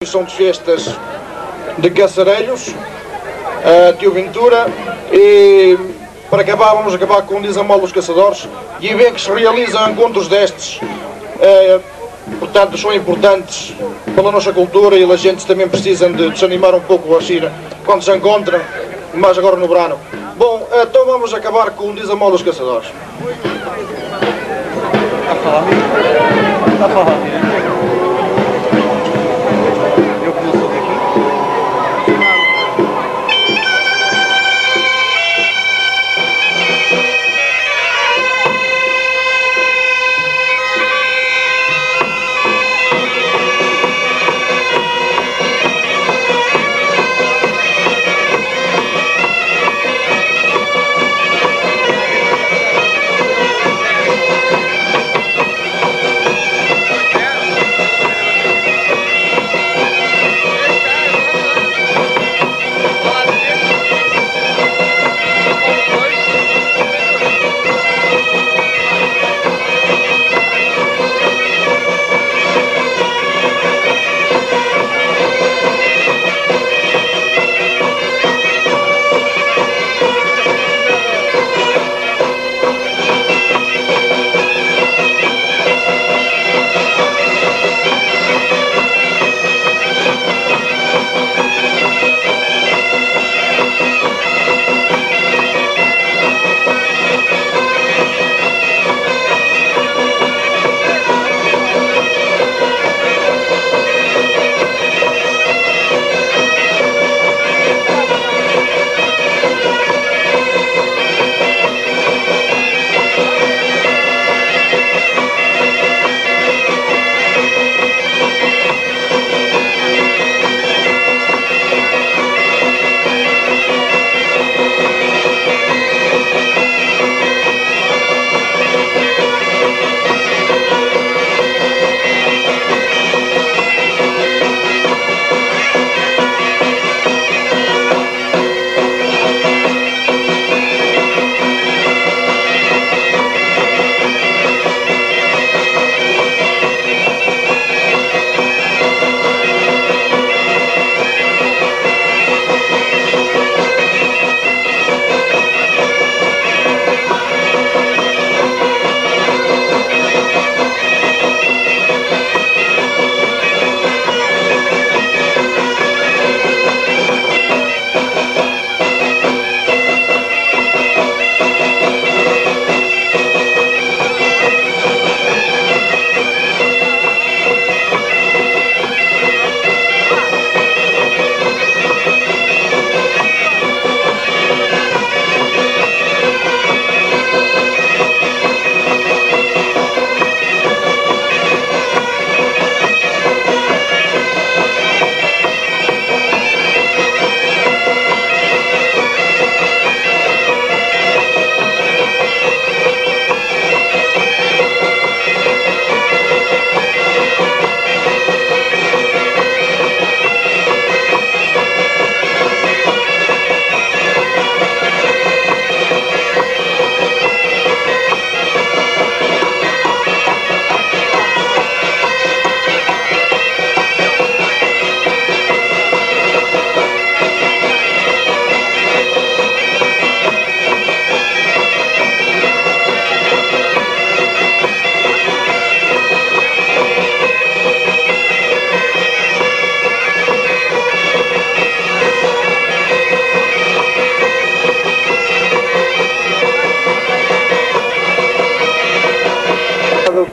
São de Festas de Caçarelhos, Tio Ventura, e para acabar, vamos acabar com o Desamol dos Caçadores, e bem que se realizam encontros destes, portanto são importantes pela nossa cultura, e a gente também precisa de desanimar um pouco a China quando se encontram, mas agora no verano. Bom, então vamos acabar com o Desamol dos Caçadores. Está a falar.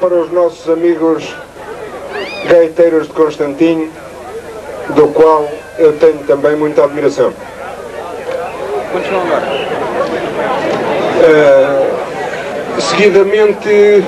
Para os nossos amigos gaiteiros de Constantino, do qual eu tenho também muita admiração. Seguidamente